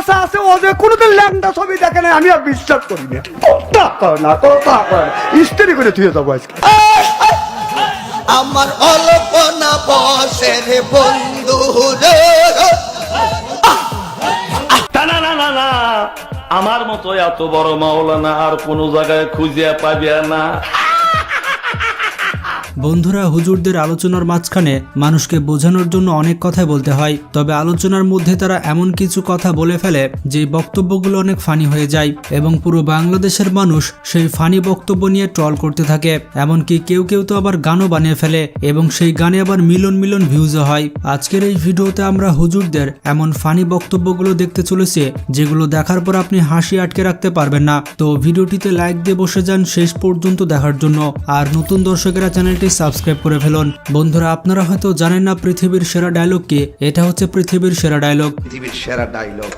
চাষা আছে ও যে কোনোদিন ল্যাংটা ছবি দেখে না, আমি আর বিশ্বাস করি না। কথা কয় না, কথা কয় না, স্ত্রী করে থুয়ে যাবো আজকে। আমার অল্পনা বসের বন্ধু রে। না না না না, আমার মতো এত বড় মাওলানা আর কোন জায়গায় খুঁজে পাবে না। বন্ধুরা, হুজুরদের আলোচনার মাঝখানে মানুষকে বোঝানোর জন্য অনেক কথাই বলতে হয়, তবে আলোচনার মধ্যে তারা এমন কিছু কথা বলে ফেলে যে বক্তব্যগুলো অনেক ফানি হয়ে যায় এবং পুরো বাংলাদেশের মানুষ সেই ফানি বক্তব্য নিয়ে ট্রল করতে থাকে। এমনকি কেউ কেউ তো আবার গানও বানিয়ে ফেলে এবং সেই গানে আবার মিলিয়ন মিলিয়ন ভিউজও হয়। আজকের এই ভিডিওতে আমরা হুজুরদের এমন ফানি বক্তব্যগুলো দেখতে চলেছি যেগুলো দেখার পর আপনি হাসি আটকে রাখতে পারবেন না। তো ভিডিওটিতে লাইক দিয়ে বসে যান শেষ পর্যন্ত দেখার জন্য। আর নতুন দর্শকেরা চ্যানেলটি সাবস্ক্রাইব করে ফেলুন। বন্ধুরা, আপনারা হয়তো জানেন না পৃথিবীর সেরা ডায়লগ কি। এটা হচ্ছে পৃথিবীর সেরা ডায়লগ। পৃথিবীর সেরা ডায়লগ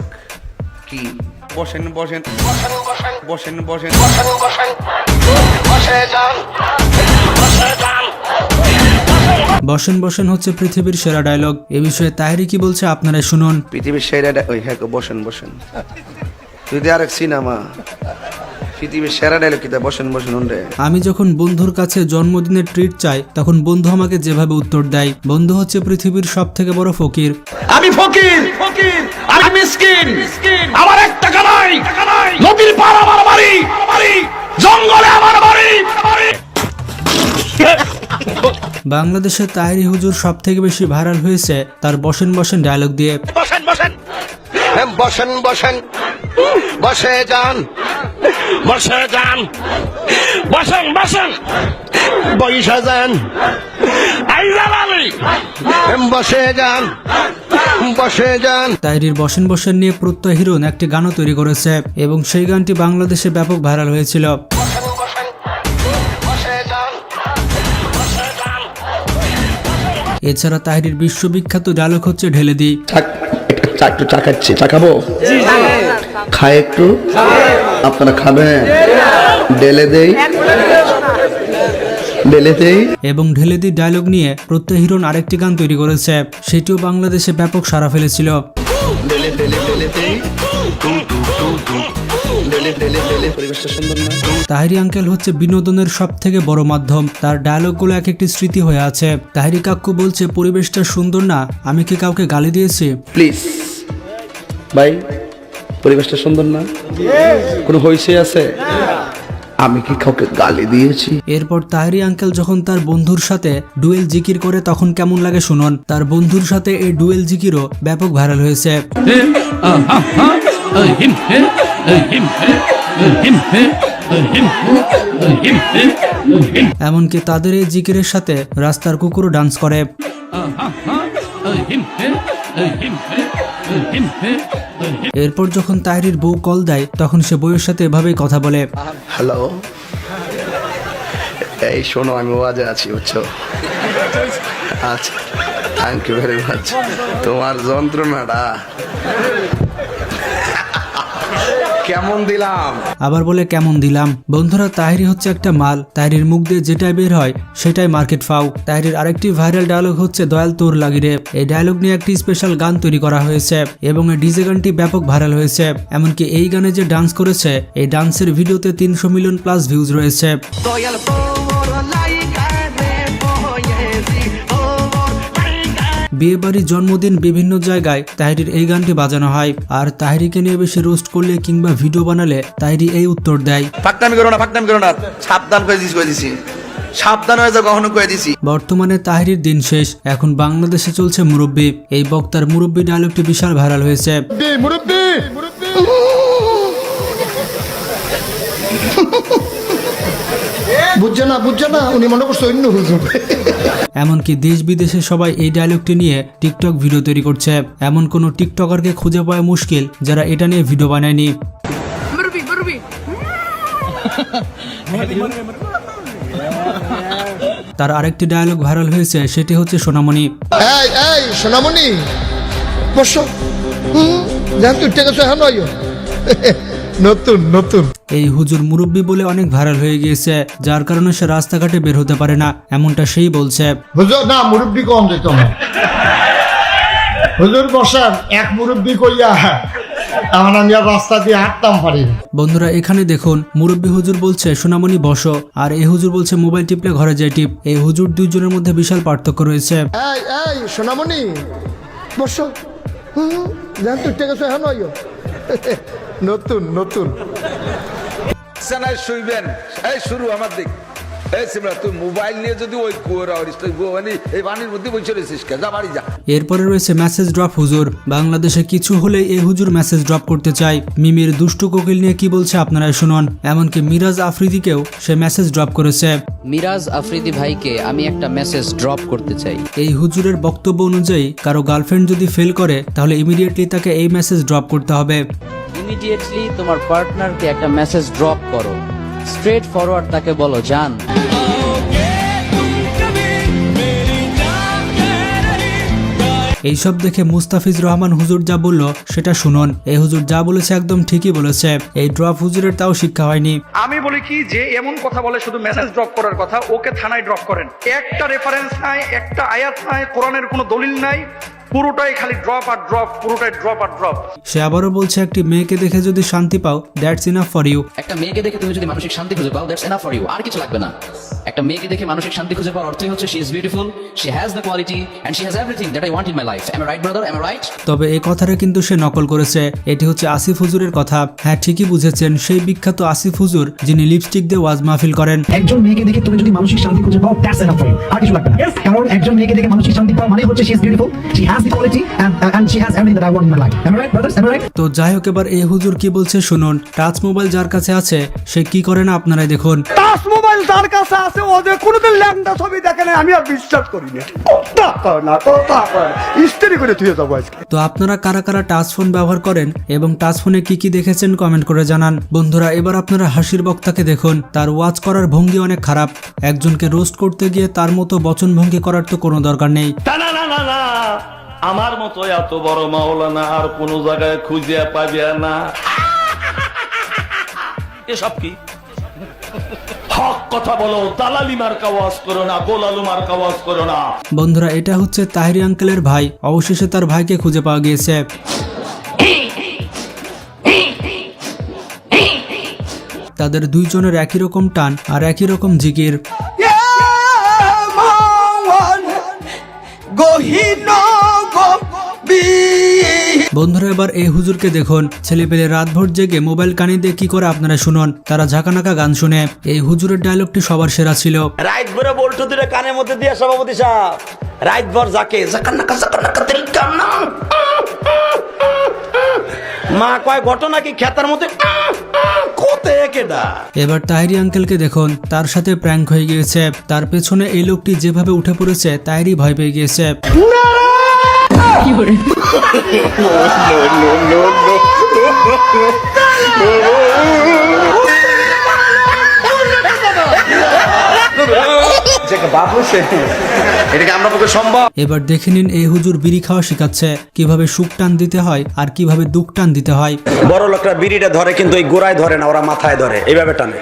কি? বসেন বসেন বসেন বসেন বসেন বসেন হচ্ছে পৃথিবীর সেরা ডায়লগ। এ বিষয়ে তাহেরি কি বলছে আপনারা শুনুন। পৃথিবীর সেরা ওই হ্যাঁ বসেন বসেন, যদি আরেক সিনেমা পৃথিবীর সেরা ডায়লগ কি? বসেন বসেন রে। আমি যখন বন্ধুর কাছে জন্মদিনের ট্রিট চাই তখন বন্ধু আমাকে যেভাবে উত্তর দেয়, বন্ধু হচ্ছে পৃথিবীর সব থেকে বড় ফকির। আমি ফকির, আমি মিসকিন, আমার এক টাকা নাই, নদীর পার আমার বাড়ি, জঙ্গলে আমার বাড়ি। বাংলাদেশের তাহেরি হুজুর সব থেকে বেশি ভাইরাল হয়েছে তার বসেন বসেন ডায়লগ দিয়ে। বসেন বসেন বসেন বসেন বসে যান, বসে যান, বসেন বসেন, বসে যান, বসে যান, বসে যান। তাহেরির বসেন বসেন নিয়ে প্রত্যয় হিরণ একটি গানও তৈরি করেছে এবং সেই গানটি বাংলাদেশে ব্যাপক ভাইরাল হয়েছিল। এছাড়া তাহেরির বিশ্ববিখ্যাত ডায়লগ হচ্ছে ঢেলে দি। একটু চা খাচ্ছি, চা খাবো? খায় একটু, আপনারা খাবেন? ঢেলে দেই, ঢেলে দেই। এবং ঢেলে দি ডায়লগ নিয়ে প্রত্যয় হিরণ আরেকটি গান তৈরি করেছে, সেটিও বাংলাদেশে ব্যাপক সাড়া ফেলেছিল। ঢেলে ঢেলে ঢেলে দেই, ঢেলে ঢেলে ঢেলে। পরিবেশটা সুন্দর না? তাহেরি আঙ্কেল হচ্ছে বিনোদনের সব থেকে বড় মাধ্যম। তার ডায়লগগুলো এক একটি স্মৃতি হয়ে আছে। তাহেরি কাকু বলছে, পরিবেশটা সুন্দর না, আমি কি কাউকে গালি দিয়েছি? প্লিজ ভাই, পরিবেশটা সুন্দর না? কোনো হইছে আছে? আমি কি কাউকে গালি দিয়েছি? এরপর তাহেরি আঙ্কেল যখন তার বন্ধুর সাথে ডুয়েল জিকির করে তখন কেমন লাগে শুনুন। তার বন্ধুর সাথে এই ডুয়েল জিকিরও ব্যাপক ভাইরাল হয়েছে। এমনকি তাদের এই জিকিরের সাথে রাস্তার কুকুরও ডান্স করে। এরপর যখন তাহেরির বউ কল দেয় তখন সে বউয়ের সাথে এভাবেই কথা বলে। হ্যালো, এই শোনো, আমি ওয়াজে আছি, বুঝছো? আচ্ছা, থ্যাংক ইউ ভেরি মাচ। তোমার যন্ত্রণাটা কেমন দিলাম? আবার বলে কেমন দিলাম। বন্ধুরা, তাহেরি হচ্ছে একটা মাল। তাহেরির মুখ দিয়ে যেটাই বের হয় সেটাই মার্কেট ফাও। তাহেরির আরেকটি ভাইরাল ডায়লগ হচ্ছে দয়াল তোর লাগিরে। এই ডায়লগ নিয়ে একটি স্পেশাল গান তৈরি করা হয়েছে এবং এই ডিজে গানটি ব্যাপক ভাইরাল হয়েছে। এমনকি এই গানে যে ডান্স করেছে এই ডান্সের ভিডিওতে 300 মিলিয়ন প্লাস ভিউজ রয়েছে। বিয়ে বাড়ি, জন্মদিন, বিভিন্ন জায়গায় তাহেরির এই গানটি বাজানো হয়। আর তাহেরিকে নিয়ে বেশি রোস্ট করলে কিংবা ভিডিও বানালে তাহেরি এই উত্তর দেয়, ফাকনামি করো না, ফাকনামি করো না, সাবধান করে দিছি, সাবধান হয়ে যাও, কখনো করে দিছি। বর্তমানে তাহেরির দিন শেষ, এখন বাংলাদেশে চলছে মুরব্বি। এই বক্তার মুরব্বি ডায়লগটি বিশাল ভাইরাল হয়েছে। বুঝছে না, উনি মনে করছে অন্য হুজুর। এমনকি দেশ বিদেশে সবাই এই ডায়লগটি নিয়ে টিকটক ভিডিও তৈরি করছে। এমন কোনো টিকটকারকে খুঁজে পাওয়া মুশকিল যারা এটা নিয়ে ভিডিও বানায়নি। তার আরেকটি ডায়লগ ভাইরাল হয়েছে, সেটি হচ্ছে সোনামণি। এই সোনামণি, বসো। জান তুই ঠিক আছে? হ্যাঁ, নতুন নতুন। এই হুজুর মুরব্বি বলে অনেক ভাইরাল হয়ে গিয়েছে, যার কারণে সে রাস্তাঘাটে বের হতে পারে না, এমনটা সেই বলছে। হুজুর না, মুরব্বি কম যেত না। হুজুর বসান, এক মুরব্বি কইয়া এখন আমি আর রাস্তা দিয়ে হাঁটতাম পারি না। বন্ধুরা এখানে দেখুন, মুরব্বী হুজুর বলছে সোনামণি বসো, আর এই হুজুর বলছে মোবাইল টিপলে ঘরে যায় টিপ। এই হুজুর দুইজনের মধ্যে বিশাল পার্থক্য রয়েছে। এই সোনামণি বসো, জান তুই টেকে এখন নতুন নতুন বিছানায় শুইবেন, এই শুরু আমার দিক। এই সিমরা, তুই মোবাইল নিয়ে যদি ওই কুয়োরা মানে এই পানির মধ্যে বসে রয়েছিস কে? যা বাড়ি যা। এরপরে রয়েছে মেসেজ ড্রপ হুজুর। বাংলাদেশে কিছু হলে এই হুজুর মেসেজ ড্রপ করতে চায়। মিমির দুষ্টু কোকিল নিয়ে কি বলছে আপনারাই শুনুন। এমনকি মিরাজ আফ্রিদিকেও সে মেসেজ ড্রপ করেছে। মিরাজ আফ্রিদি ভাইকে আমি একটা মেসেজ ড্রপ করতে চাই। এই হুজুরের বক্তব্য অনুযায়ী কারো গার্লফ্রেন্ড যদি ফেল করে তাহলে ইমিডিয়েটলি তাকে এই মেসেজ ড্রপ করতে হবে। ইমিডিয়েটলি তোমার পার্টনারকে একটা মেসেজ ড্রপ করো, স্ট্রেট ফরওয়ার্ড তাকে বলো জান। এইসব দেখে মুস্তাফিজ রহমান হুজুর যা বলল সেটা শুনুন। এই হুজুর যা বলেছে একদম ঠিকই বলেছে। এই ড্রপ হুজুরের তাও শিক্ষা হয়নি। আমি বলি কি, যে এমন কথা বলে শুধু মেসেজ ড্রপ করার কথা, ওকে থানায় ড্রপ করেন। একটা রেফারেন্স নাই, একটা আয়াত নাই, কোরআনের কোনো দলিল নাই, পুরোটাই খালি ড্রপ আর ড্রপ, পুরোটাই ড্রপ আর ড্রপ। সে আবারও বলছে একটি মেয়েকে দেখে যদি শান্তি পাও, দ্যাটস ইনাফ ফর ইউ। একটা মেয়েকে দেখে তুমি যদি মানসিক শান্তি খুঁজে পাও, দ্যাটস এনাফ ফর ইউ, আর কিছু লাগবে না। একটা মেয়েকে দেখে মানসিক শান্তি খুঁজে পাওয়ার অর্থই হচ্ছে she is beautiful, she has the quality and she has everything that I want in my life. Am I right brother, am I right? তবে এই কথাটা কিন্তু সে নকল করেছে। এটি হচ্ছে আসিফ হুজুরের কথা। হ্যাঁ ঠিকই বুঝেছেন, সেই বিখ্যাত আসিফ হুজুর যিনি লিপস্টিক দিয়ে ওয়াজ মাহফিল করেন। একজন মেয়েকে দেখে তুমি যদি মানসিক শান্তি খুঁজে পাও, দ্যাটস এনাফ ফর ইউ, আর কিছু লাগবে না। কারণ একজন মেয়েকে দেখে মানসিক শান্তি পাওয়া মানে হচ্ছে she is beautiful, she has the quality and she has everything that I want in my life. Am I right brothers, am I right? তো যাই হোক, এবার এই হুজুর কি বলছে শুনুন। টাচ মোবাইল যার কাছে আছে সে কি করে না আপনারাই দেখুন। টাচ মোবাইল যার কাছে আছে ও যে কোনোদিন ল্যাংটা ছবি দেখে না, আমি আর বিশ্বাস করি না। কথা কয় না, কথা কয় না, ইস্ত্রি করে ধুয়ে যাবো আজকে। তো আপনারা কারা কারা টাচ ফোন ব্যবহার করেন এবং টাচ ফোনে কি কি দেখেছেন কমেন্ট করে জানান। বন্ধুরা এবার আপনারা হাসির বক্তাকে দেখুন। তার ওয়াচ করার ভঙ্গি অনেক খারাপ। একজনকে রোস্ট করতে গিয়ে তার মতো বচন ভঙ্গি করার তো কোনো দরকার নেই। না না না না, আমার মতো এত বড় মাওলানা আর কোন জায়গায় খুঁজে পাবে না। এসব কি হক কথা বলো, দালালি মার্কা ওয়াজ করো না, গোলালু মার্কা ওয়াজ করো না। বন্ধুরা এটা হচ্ছে তাহিরি আঙ্কেলের ভাই। অবশেষে তার ভাইকে খুঁজে পাওয়া গিয়েছে। তাদের দুইজনের একই রকম টান আর একই রকম জিকির। বন্ধুরা এবার এই হুজুরকে দেখুন। ছেলেপেলে রাতভর জেগে মোবাইল কানে দিয়ে কি করে আপনারা শুনুন। তারা ঝাঁকানাকা গান শুনে। এই হুজুরের ডায়লগটি সবার সেরা ছিল। রাইট ভরে বল্টু দিলে কানের মধ্যে দিয়ে সভাপতি সাহেব রাইট ভর যাকে জাকান্নাকা তেল কান্না মা কয় ঘটনা কি খেতার মধ্যে কোতে কেডা। এবার তাহিরি আঙ্কেলকে দেখুন। তার সাথে প্র্যাঙ্ক হয়ে গিয়েছে। তার পেছনে এই লোকটি যেভাবে উঠে পড়েছে, তাহিরি ভয় পেয়ে গিয়েছে। এবার দেখে নিন এই হুজুর বিড়ি খাওয়া শিখাচ্ছে, কিভাবে সুখ টান দিতে হয় আর কিভাবে দুঃখ টান দিতে হয়। বড় লোকরা বিড়িটা ধরে কিন্তু এই গোড়ায় ধরে না, ওরা মাথায় ধরে, এইভাবে টানে।